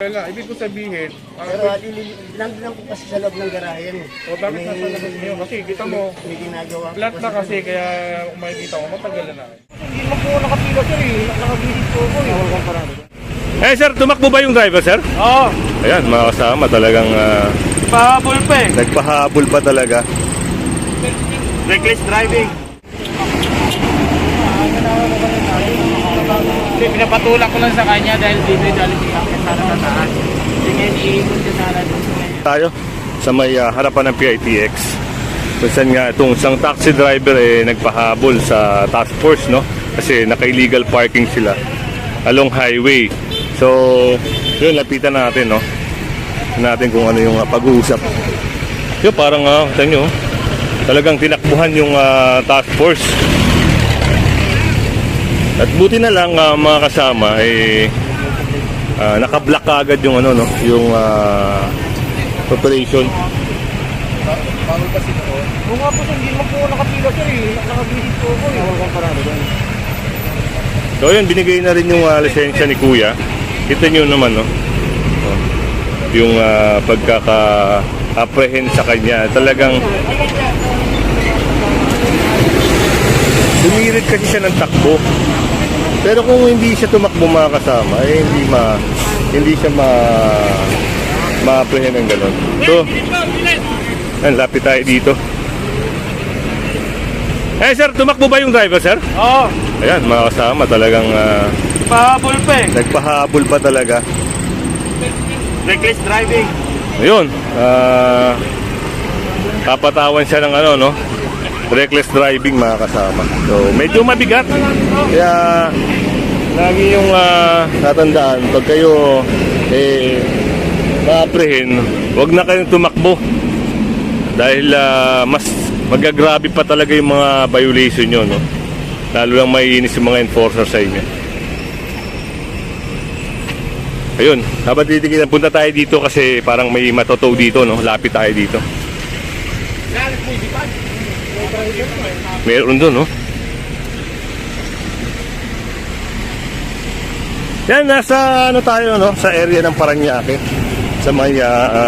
Kaya ibig ko sabihin, Pero lang po kasi sa loob ng garahe yan. o bakit nasa labas niyo? Kasi kita mo, May ginagawa po flat kasi. na kasi kaya kung makikita ko, matagal na. Hindi mo po nakapila sir eh. Nakabisit po ako eh. Huwag kang parado. Eh sir, tumakbo ba yung driver sir? Oo, Ayan, mga kasama talagang pahabol pa eh. nagpahabol pa talaga. Reckless driving. Hindi, pinapatulak ko lang sa kanya dahil dito yung dali siya sana sa taas. Hindi ngayon iikot siya sana doon sa ngayon. Tayo sa may harapan ng PITX. Kung saan nga itong isang taxi driver nagpahabol sa task force, no? Kasi naka-illegal parking sila along highway. So, yun, lapitan natin, no? Natin kung ano yung pag-uusap. Yun, parang, tignan nyo, talagang tinakbuhan yung task force. At buti na lang mga kasama naka-block agad yung ano, no, yung operation. Bawal kasi po. Oo nga po sir, hindi mo po nakapila sir eh. Nakabisit po ako eh. Huwag kang parado doon. So yun, binigay na rin yung lisensya ni Kuya. Kita nyo naman, no? Yung pagkaka-apprehend sa kanya. Talagang sumirit kasi siya ng takbo. Pero kung hindi siya tumakbo mga kasama, hindi siya ma-apprehend ng gano'n. So, yan, lapit tayo dito. Eh sir, tumakbo ba yung driver sir? Oo, Ayan, mga kasama talagang pahabol pa eh. nagpahabol pa talaga. Reckless driving. Ayun, kapatawan siya ng ano, no? Reckless driving mga kasama. So, medyo mabigat. Kaya, lagi yung natandaan, pag kayo ma-apprehend, wag na kayong tumakbo. Dahil mas magagrabe pa talaga yung mga violation nyo, no? Lalo lang maiinis yung mga enforcer sa inyo. Ayun, habang titigilan, punta tayo dito kasi parang may matotow dito, no? Lapit tayo dito. Meron doon, no? Yan, nasa ano tayo, no? Sa area ng Parañaque. Sa may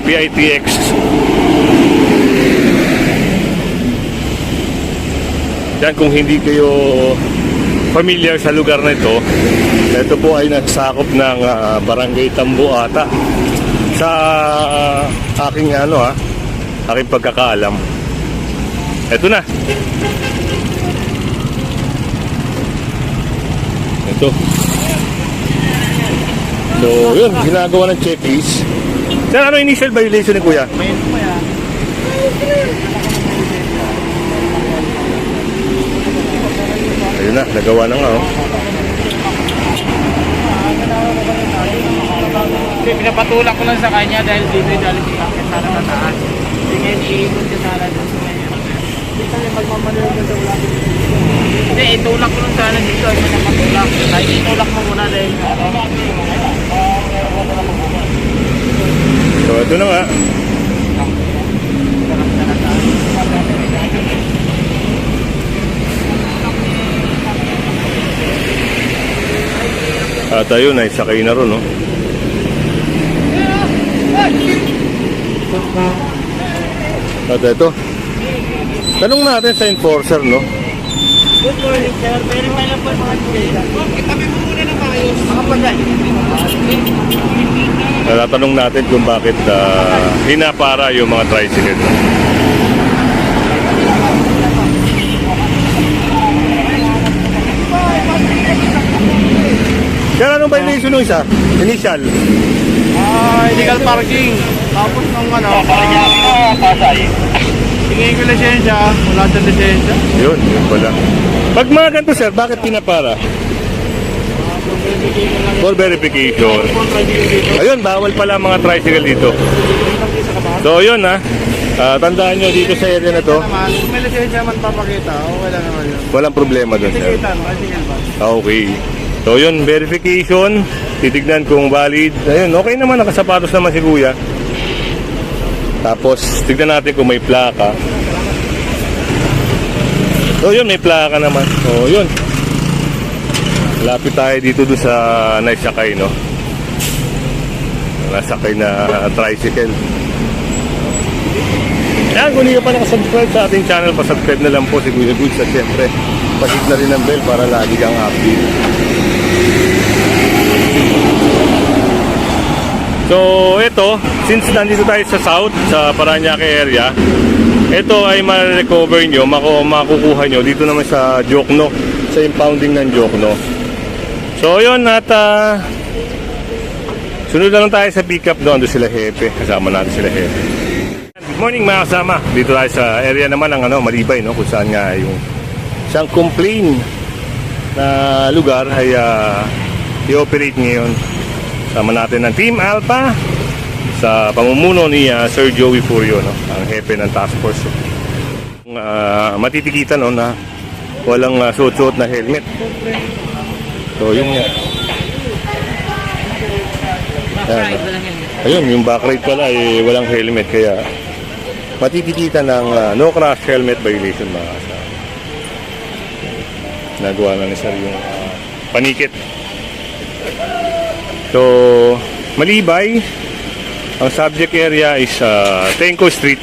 PITX. Yan, kung hindi kayo familiar sa lugar na ito po ay nasakop ng Barangay Tamboata. Sa aking aking pagkakaalam. Ito na. Ito. So, yun, ginagawa ng checklist. Sir, ano initial violation ni Kuya? Ayun na, nagawa na nga, oh. Hindi, pinapatulak ko lang sa kanya dahil dito yung dali siya sana sa taas. Hindi ngayon iikot siya sana doon sa ngayon. Hindi, itulak ko lang sana dito. Hindi na patulak. Kahit itulak mo muna dahil So, ito na nga. At ayun, ay sakay na ron, no? At ito. Tanong natin sa enforcer, no? Good morning sir. Verify lang po yung mga details. Itabi mo muna ng maayos. Mga pagay. Tatanong natin kung bakit hinapara yung mga tricycle. Kaya anong violation nung isa? Initial? illegal parking. Tapos nung Pasay. Tingin ko lisensya, wala dyan lisensya. Yun pala. Pag mga ganito sir, bakit pinapara? For verification. Ayun, bawal pala mga tricycle dito. So yun tandaan nyo dito sa area na to, Naman, kung may lisensya man papakita, okay lang naman yun. walang problema doon sir. Tikitan, bicycle ba? Okay. So yun, verification, titignan kung valid. Ayun, okay naman, nakasapatos naman si Kuya. Tapos, tignan natin kung may plaka. So yun, may plaka naman. So yun. Lapit tayo dito doon sa naisakay, no? nasakay na tricycle. Yan, kung hindi ka pa nakasubscribe sa ating channel, pasubscribe na lang po si Kuya Goods at syempre, pahit na rin ang bell para lagi kang update. So, ito, since nandito tayo sa south, sa Parañaque area, ito ay ma-recover nyo, makukuha nyo dito naman sa Jokno, sa impounding ng Jokno. So, yun, at sunod na lang tayo sa pick-up doon. Doon sila Hepe. Kasama natin sila Hepe. Good morning mga kasama. Dito tayo sa area naman ng Malibay, no? Kung saan nga yung isang complain na lugar ay i-operate ngayon. Sama natin ng Team Alpha sa pamumuno ni Sir Joey Furio, no? Ang Hepe ng task force. Matitikitan, no, na walang suot-suot na helmet. So, yung ayun, yung backride pala ay walang helmet, kaya matitikitan ng no crash helmet violation mga kasama. Nagawa na ni Sir yung panikit. So, Malibay, ang subject area is Tenco Street.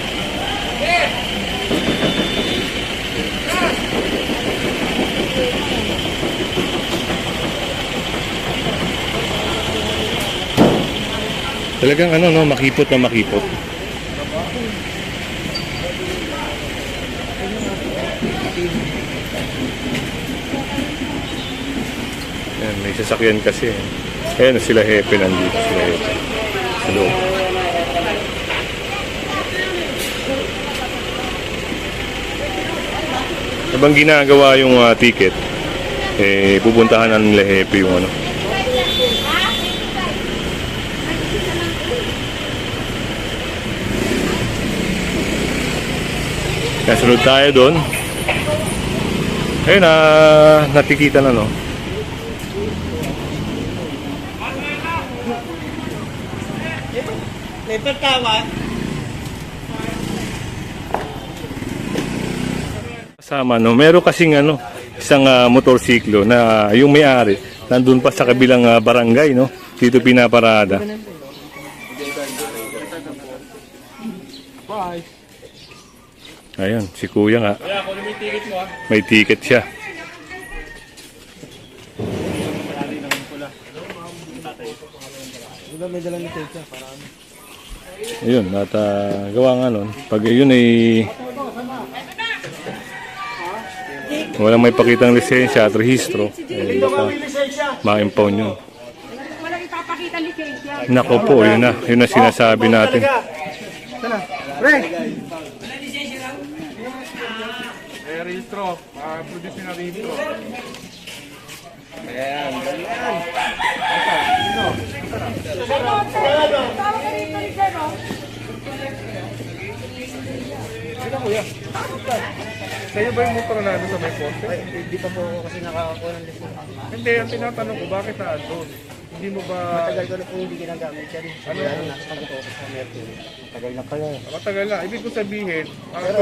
Talagang no, makipot na makipot. Ayan, may sasakyan kasi. Ayan, sila Hepe nandito. Sila Hepe. Sa loob. Habang ginagawa yung ticket, pupuntahan na nila Hepe yung Kaya sunod tayo doon. Ayun, natikita na, no? Kasama, no? Meron kasing isang motorsiklo na yung may-ari nandun pa sa kabilang barangay, no? Dito pinaparada. Ayun, si Kuya nga. May ticket siya. Ayun, at gawa nga nun. Pag yun ay walang may pakitang lisensya at rehistro, ma-impound yun. Walang ipapakita lisensya. Nako po, yun na sinasabi natin. Rehistro. Produce na rehistro. Sa'yo ba yung motor na doon sa may poste? Hindi pa po ako kasi nakakakuha ng lisensya. Hindi, ang tinatanong ko, bakit na doon? Hindi mo ba... Matagal ko na po hindi ginagamit yan. Ano? Nakasagot ako sa Mercury. Matagal na pala. Matagal na. Ibig ko sabihin... Pero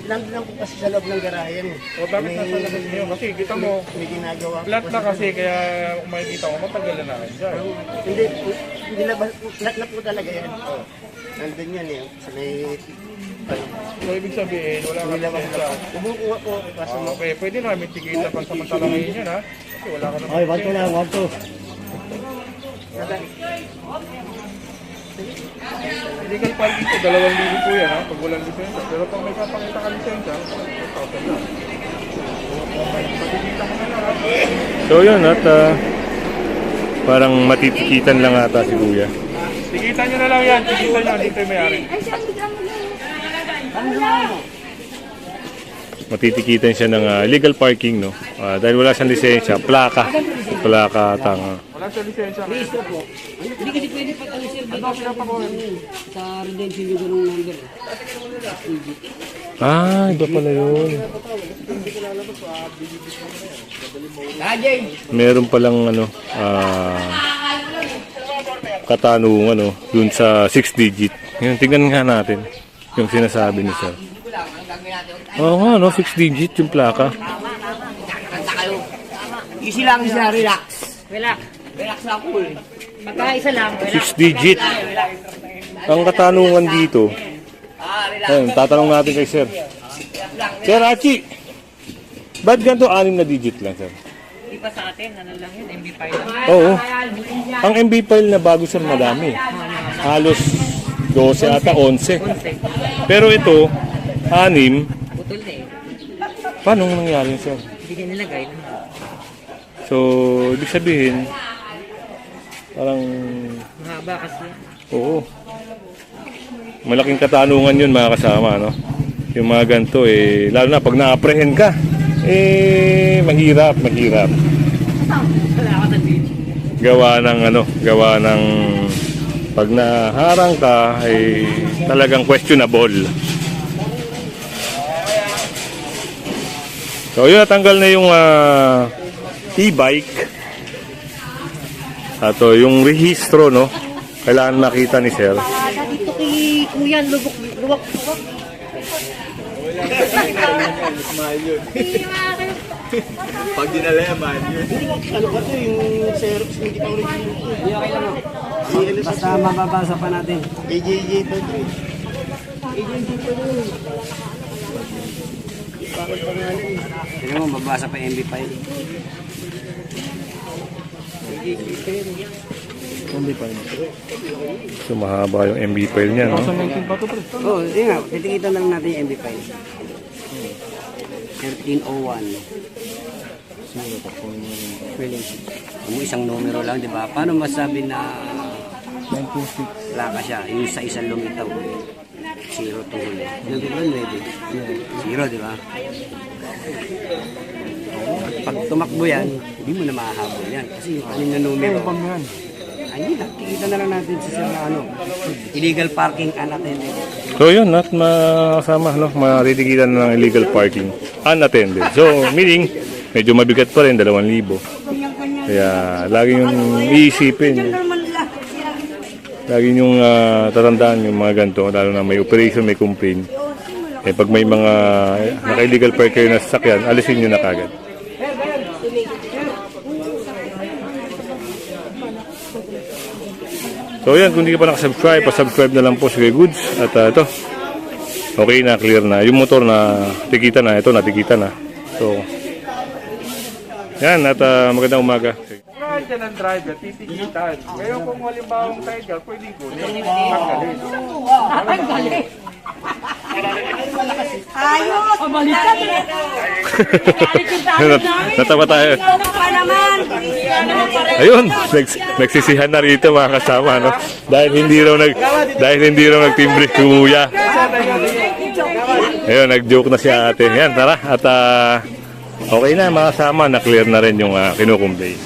nandun lang po kasi sa loob ng garahe yan. O bakit nasa labas niyo? Kasi kita mo, May ginagawa po flat na kasi, kaya kung makikita ko, matagal na namin dyan. Hindi labas. Flat na po talaga yan. Nandun yan eh. Sa may... So, ibig sabihin, wala ka lisensya. Kumukuha po ako kasi Okay, pwede namin tigita pag samantala ngayon yan, ha? Kasi wala ka naman. Okay, wag ko lang, wag ko. Illegal parking ko, 2,000 po yan, ha? Pag walang lisensya. Pero pag may papakita ka lisensya, 1,000 lang. Patigita mo na lang, ha? So yun, at parang matitikitan lang ata si Kuya. Tigitan nyo na lang yan, tigitan nyo, dito yung may-ari. Ay, siya, hindi ka mo. Matitikitan siya ng illegal parking, no? Dahil wala siyang lisensya, plaka tanga. Wala siya lisensya. Register po. Hindi kasi pwede pa ang sir dito sa redemption yung ganung number. Iba pala yun. Meron palang katanungan, dun sa 6 digit. Yun, tingnan nga natin yung sinasabi ni Sir. Oo nga, 6 digit yung plaka. Kanta kayo. Easy lang siya, relax. Relax. Relax na cool. Pagka-isa lang, 6 digit. Ang katanungan dito, ayun, tatanong natin kay Sir. Sir Hachi, ba't ganito 6 na digit lang, Sir? Di pa sa atin, ano lang yun, MB5 lang. Oo. Ang MB file na bago, Sir, madami. Halos 12 ata, 11. Pero ito, 6. Putol na eh. Paano nangyari yun, Sir? Hindi ka nilagay. So, ibig sabihin, parang, Mahaba kasi. oo. Malaking katanungan yun, mga kasama, no? Yung mga ganito, eh, lalo na pag na-apprehend ka, eh, mahirap. Wala ka sa video. Gawa ng pag naharang ka, ay talagang questionable. So, yun, natanggal na yung e-bike. Ato, yung rehistro, no? Kailangan makita ni Sir. Dito kay Kuya, luwak. Pag dinala yaman, yun. Ano ba ito yung Xerox hindi pa original ito? Hindi, okay lang. Basta mababasa pa natin. AJJ ito. Tignan mo, mababasa pa yung MB5. So, mahaba yung MB file niya, no? Oo, hindi nga. Titikitan lang natin yung MB5. 1301. Kung isang numero lang, di ba? Paano masabi na 926? Wala ka siya. Yung sa isang lumitaw. 0 to huli. Yung diba, 9? 0, di ba? Pag tumakbo yan, hindi mo na mahahabol yan. Kasi yung kanina numero. Ay, hindi lang. Kikita na lang natin sa na ano. Illegal parking unattended. So yun, not makasama, no? Maritigitan na ng illegal parking. Unattended. So, meaning, medyo mabigat pa rin, 2,000. Kaya, lagi yung iisipin. Lagi yung tatandaan yung mga ganito, lalo na may operation, may complaint. Eh, pag may mga naka-illegal park kayo na sasakyan, alisin nyo na kagad. So yan, kung hindi ka pa nakasubscribe, pa-subscribe na lang po sa Goods. At ito, okay na, clear na. Yung motor na tikita na, ito natikita na. So, yan, at magandang umaga. Ngayon dyan ang driver, titikitan. Ngayon kung halimbawa ang tiger, pwedeng kunin. Tanggalin. Tanggalin. Ayos! Balikan Natawa tayo. Ano pa naman? Ayun, nagsisihan na rito mga kasama, no? Dahil hindi raw nagtimbre si Kuya. Ayun, nag-joke na si ate. Yan, tara. At okay na mga kasama, na-clear na rin yung kinukumbay.